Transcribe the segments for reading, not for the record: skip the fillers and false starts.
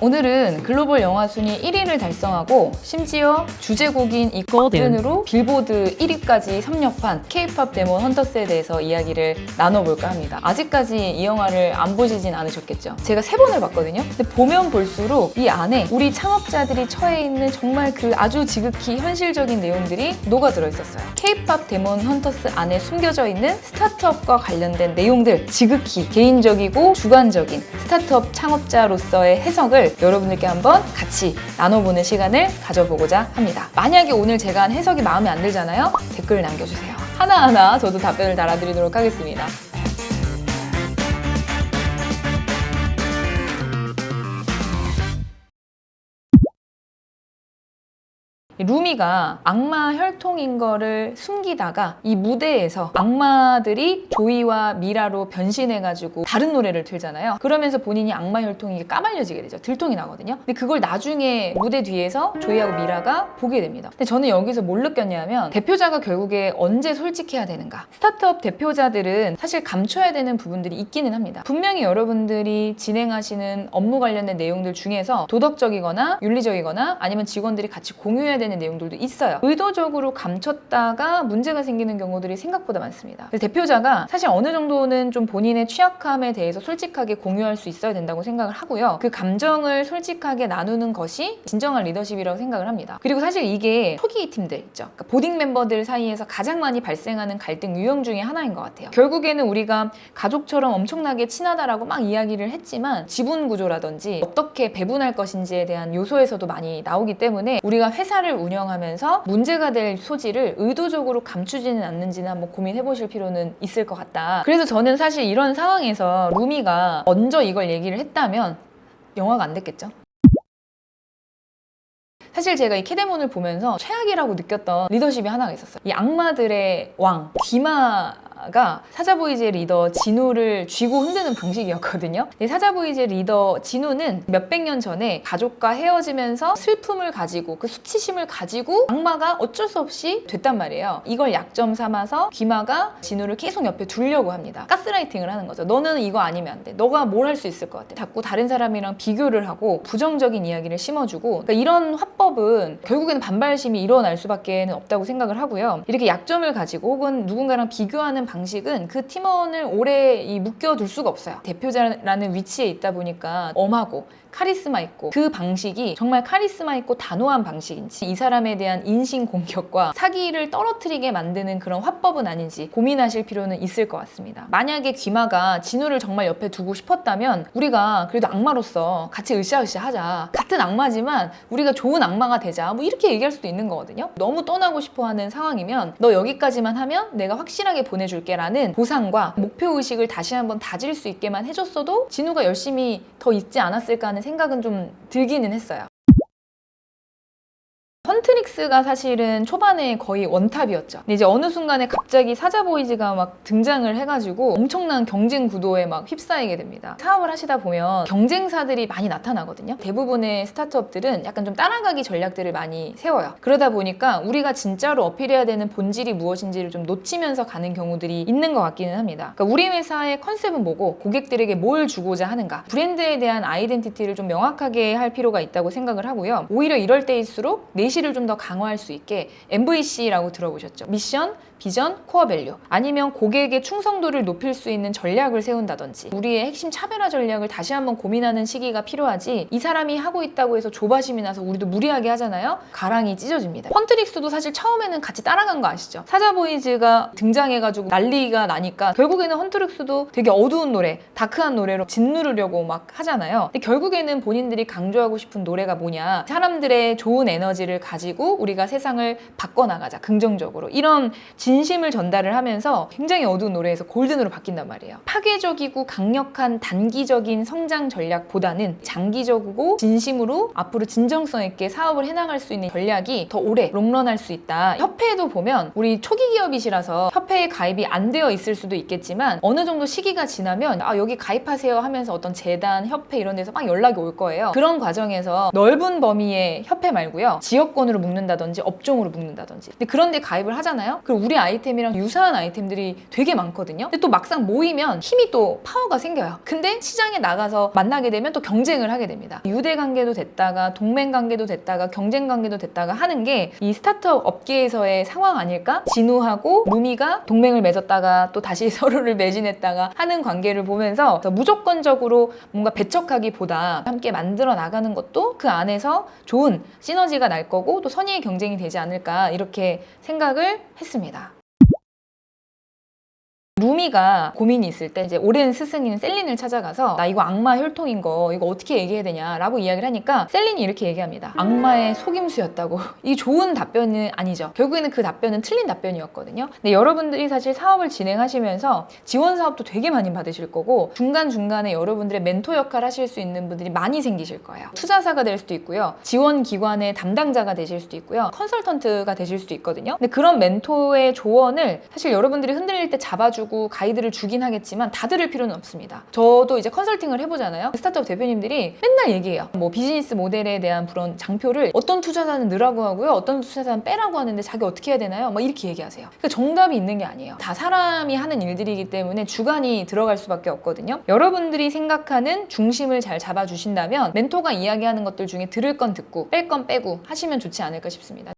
오늘은 글로벌 영화 순위 1위를 달성하고 심지어 주제곡인 이 골든으로 빌보드 1위까지 섭렵한 K-팝 데몬 헌터스에 대해서 이야기를 나눠볼까 합니다. 아직까지 이 영화를 안 보시진 않으셨겠죠? 제가 3번을 봤거든요. 근데 보면 볼수록 이 안에 우리 창업자들이 처해 있는 정말 그 아주 지극히 현실적인 내용들이 녹아들어 있었어요. K-팝 데몬 헌터스 안에 숨겨져 있는 스타트업과 관련된 내용들, 지극히 개인적이고 주관적인 스타트업 창업자로서의 해석을 여러분들께 한번 같이 나눠보는 시간을 가져보고자 합니다. 만약에 오늘 제가 한 해석이 마음에 안 들잖아요? 댓글을 남겨주세요. 하나하나 저도 답변을 달아드리도록 하겠습니다. 루미가 악마 혈통인 거를 숨기다가 이 무대에서 악마들이 조이와 미라로 변신해가지고 다른 노래를 틀잖아요. 그러면서 본인이 악마 혈통이 까발려지게 되죠. 들통이 나거든요. 근데 그걸 나중에 무대 뒤에서 조이하고 미라가 보게 됩니다. 근데 저는 여기서 뭘 느꼈냐면 대표자가 결국에 언제 솔직해야 되는가. 스타트업 대표자들은 사실 감춰야 되는 부분들이 있기는 합니다. 분명히 여러분들이 진행하시는 업무 관련된 내용들 중에서 도덕적이거나 윤리적이거나 아니면 직원들이 같이 공유해야 되는 내용들도 있어요. 의도적으로 감췄다가 문제가 생기는 경우들이 생각보다 많습니다. 그래서 대표자가 사실 어느 정도는 좀 본인의 취약함에 대해서 솔직하게 공유할 수 있어야 된다고 생각을 하고요. 그 감정을 솔직하게 나누는 것이 진정한 리더십이라고 생각을 합니다. 그리고 사실 이게 초기 팀들 있죠. 그러니까 보딩 멤버들 사이에서 가장 많이 발생하는 갈등 유형 중에 하나인 것 같아요. 결국에는 우리가 가족처럼 엄청나게 친하다라고 막 이야기를 했지만 지분 구조라든지 어떻게 배분할 것인지에 대한 요소에서도 많이 나오기 때문에 우리가 회사를 운영하면서 문제가 될 소지를 의도적으로 감추지는 않는지는 한번 고민해 보실 필요는 있을 것 같다. 그래서 저는 사실 이런 상황에서 루미가 먼저 이걸 얘기를 했다면 영화가 안 됐겠죠. 사실 제가 이 캐데몬을 보면서 최악이라고 느꼈던 리더십이 하나가 있었어요. 이 악마들의 왕 귀마가 사자보이즈의 리더 진우를 쥐고 흔드는 방식이었거든요. 이 사자보이즈의 리더 진우는 몇백 년 전에 가족과 헤어지면서 슬픔을 가지고 그 수치심을 가지고 악마가 어쩔 수 없이 됐단 말이에요. 이걸 약점 삼아서 귀마가 진우를 계속 옆에 두려고 합니다. 가스라이팅을 하는 거죠. 너는 이거 아니면 안 돼. 너가 뭘 할 수 있을 것 같아. 자꾸 다른 사람이랑 비교를 하고 부정적인 이야기를 심어주고 그러니까 이런 화법은 결국에는 반발심이 일어날 수밖에 없다고 생각을 하고요. 이렇게 약점을 가지고 혹은 누군가랑 비교하는 방식은 그 팀원을 오래 묶여둘 수가 없어요. 대표자라는 위치에 있다 보니까 엄하고 카리스마 있고 그 방식이 정말 카리스마 있고 단호한 방식인지 이 사람에 대한 인신 공격과 사기를 떨어뜨리게 만드는 그런 화법은 아닌지 고민하실 필요는 있을 것 같습니다. 만약에 귀마가 진우를 정말 옆에 두고 싶었다면 우리가 그래도 악마로서 같이 으쌰으쌰 하자. 같은 악마지만 우리가 좋은 악마가 되자. 뭐 이렇게 얘기할 수도 있는 거거든요. 너무 떠나고 싶어 하는 상황이면 너 여기까지만 하면 내가 확실하게 보내줄게 라는 보상과 목표의식을 다시 한번 다질 수 있게만 해줬어도 진우가 열심히 더 있지 않았을까 하는 생각은 좀 들기는 했어요. 헌트릭스가 사실은 초반에 거의 원탑이었죠. 근데 이제 어느 순간에 갑자기 사자보이즈가 막 등장을 해가지고 엄청난 경쟁 구도에 막 휩싸이게 됩니다. 사업을 하시다 보면 경쟁사들이 많이 나타나거든요. 대부분의 스타트업들은 약간 좀 따라가기 전략들을 많이 세워요. 그러다 보니까 우리가 진짜로 어필해야 되는 본질이 무엇인지를 좀 놓치면서 가는 경우들이 있는 것 같기는 합니다. 그러니까 우리 회사의 컨셉은 뭐고 고객들에게 뭘 주고자 하는가, 브랜드에 대한 아이덴티티를 좀 명확하게 할 필요가 있다고 생각을 하고요. 오히려 이럴 때일수록 내실을 좀 더 강화할 수 있게 MVC라고 들어보셨죠? 미션, 비전, 코어 밸류 아니면 고객의 충성도를 높일 수 있는 전략을 세운다든지 우리의 핵심 차별화 전략을 다시 한번 고민하는 시기가 필요하지 이 사람이 하고 있다고 해서 조바심이 나서 우리도 무리하게 하잖아요? 가랑이 찢어집니다. 헌트릭스도 사실 처음에는 같이 따라간 거 아시죠? 사자보이즈가 등장해가지고 난리가 나니까 결국에는 헌트릭스도 되게 어두운 노래, 다크한 노래로 짓누르려고 막 하잖아요. 근데 결국에는 본인들이 강조하고 싶은 노래가 뭐냐 사람들의 좋은 에너지를 가지고 우리가 세상을 바꿔나가자 긍정적으로 이런 진심을 전달을 하면서 굉장히 어두운 노래에서 골든으로 바뀐단 말이에요. 파괴적이고 강력한 단기적인 성장 전략보다는 장기적이고 진심으로 앞으로 진정성 있게 사업을 해나갈 수 있는 전략이 더 오래 롱런할 수 있다. 협회에도 보면 우리 초기 기업이시라서 협회에 가입이 안 되어 있을 수도 있겠지만 어느 정도 시기가 지나면 여기 가입하세요 하면서 어떤 재단, 협회 이런 데서 막 연락이 올 거예요. 그런 과정에서 넓은 범위의 협회 말고요. 지역 무조건으로 묶는다든지 업종으로 묶는다든지. 근데 그런데 가입을 하잖아요. 그럼 우리 아이템이랑 유사한 아이템들이 되게 많거든요. 근데 또 막상 모이면 힘이 또 파워가 생겨요. 근데 시장에 나가서 만나게 되면 또 경쟁을 하게 됩니다. 유대 관계도 됐다가 동맹 관계도 됐다가 경쟁 관계도 됐다가 하는 게 이 스타트업 업계에서의 상황 아닐까? 진우하고 루미가 동맹을 맺었다가 또 다시 서로를 매진했다가 하는 관계를 보면서 무조건적으로 뭔가 배척하기보다 함께 만들어 나가는 것도 그 안에서 좋은 시너지가 날 거고 또 선의의 경쟁이 되지 않을까 이렇게 생각을 했습니다. 루미가 고민이 있을 때 이제 오랜 스승인 셀린을 찾아가서 나 이거 악마 혈통인 거 이거 어떻게 얘기해야 되냐 라고 이야기를 하니까 셀린이 이렇게 얘기합니다. 악마의 속임수였다고. 이게 좋은 답변은 아니죠. 결국에는 그 답변은 틀린 답변이었거든요. 근데 여러분들이 사실 사업을 진행하시면서 지원 사업도 되게 많이 받으실 거고 중간중간에 여러분들의 멘토 역할 하실 수 있는 분들이 많이 생기실 거예요. 투자사가 될 수도 있고요. 지원 기관의 담당자가 되실 수도 있고요. 컨설턴트가 되실 수도 있거든요. 근데 그런 멘토의 조언을 사실 여러분들이 흔들릴 때 잡아주고 가이드를 주긴 하겠지만 다 들을 필요는 없습니다. 저도 이제 컨설팅을 해보잖아요. 스타트업 대표님들이 맨날 얘기해요. 뭐 비즈니스 모델에 대한 그런 장표를 어떤 투자자는 넣으라고 하고요. 어떤 투자자는 빼라고 하는데 자기 어떻게 해야 되나요? 막 이렇게 얘기하세요. 그러니까 정답이 있는 게 아니에요. 다 사람이 하는 일들이기 때문에 주관이 들어갈 수밖에 없거든요. 여러분들이 생각하는 중심을 잘 잡아주신다면 멘토가 이야기하는 것들 중에 들을 건 듣고 뺄 건 빼고 하시면 좋지 않을까 싶습니다.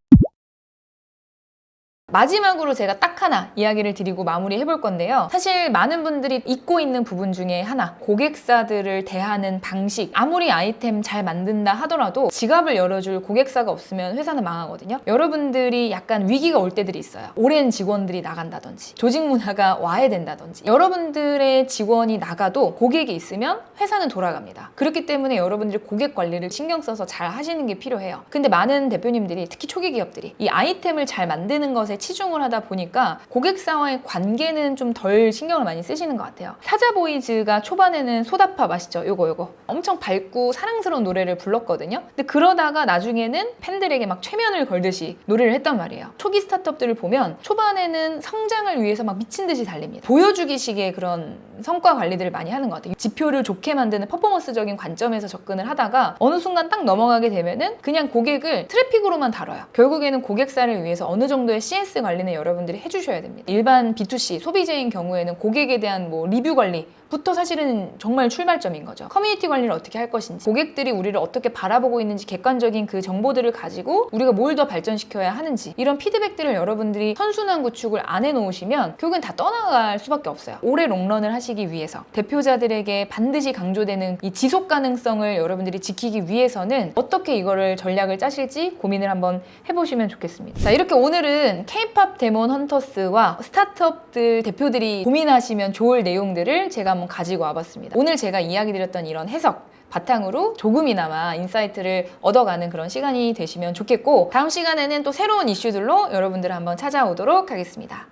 마지막으로 제가 딱 하나 이야기를 드리고 마무리 해볼 건데요. 사실 많은 분들이 잊고 있는 부분 중에 하나, 고객사들을 대하는 방식. 아무리 아이템 잘 만든다 하더라도 지갑을 열어줄 고객사가 없으면 회사는 망하거든요. 여러분들이 약간 위기가 올 때들이 있어요. 오랜 직원들이 나간다든지 조직 문화가 와야 된다든지 여러분들의 직원이 나가도 고객이 있으면 회사는 돌아갑니다. 그렇기 때문에 여러분들이 고객 관리를 신경 써서 잘 하시는 게 필요해요. 근데 많은 대표님들이 특히 초기 기업들이 이 아이템을 잘 만드는 것에 치중을 하다 보니까 고객사와의 관계는 좀 덜 신경을 많이 쓰시는 것 같아요. 사자보이즈가 초반에는 소다팝 아시죠? 요거 엄청 밝고 사랑스러운 노래를 불렀거든요. 근데 그러다가 나중에는 팬들에게 막 최면을 걸듯이 노래를 했단 말이에요. 초기 스타트업들을 보면 초반에는 성장을 위해서 막 미친 듯이 달립니다. 보여주기식의 그런 성과 관리들을 많이 하는 것 같아요. 지표를 좋게 만드는 퍼포먼스적인 관점에서 접근을 하다가 어느 순간 딱 넘어가게 되면은 그냥 고객을 트래픽으로만 다뤄요. 결국에는 고객사를 위해서 어느 정도의 CS 관리는 여러분들이 해주셔야 됩니다. 일반 B2C 소비자인 경우에는 고객에 대한 뭐 리뷰 관리부터 사실은 정말 출발점인 거죠. 커뮤니티 관리를 어떻게 할 것인지, 고객들이 우리를 어떻게 바라보고 있는지 객관적인 그 정보들을 가지고 우리가 뭘 더 발전시켜야 하는지 이런 피드백들을 여러분들이 선순환 구축을 안 해놓으시면 결국엔 다 떠나갈 수밖에 없어요. 오래 롱런을 하시기 위해서 대표자들에게 반드시 강조되는 이 지속 가능성을 여러분들이 지키기 위해서는 어떻게 이거를 전략을 짜실지 고민을 한번 해보시면 좋겠습니다. 자, 이렇게 오늘은 K-POP 데몬 헌터스와 스타트업들 대표들이 고민하시면 좋을 내용들을 제가 한번 가지고 와봤습니다. 오늘 제가 이야기 드렸던 이런 해석 바탕으로 조금이나마 인사이트를 얻어가는 그런 시간이 되시면 좋겠고 다음 시간에는 또 새로운 이슈들로 여러분들을 한번 찾아오도록 하겠습니다.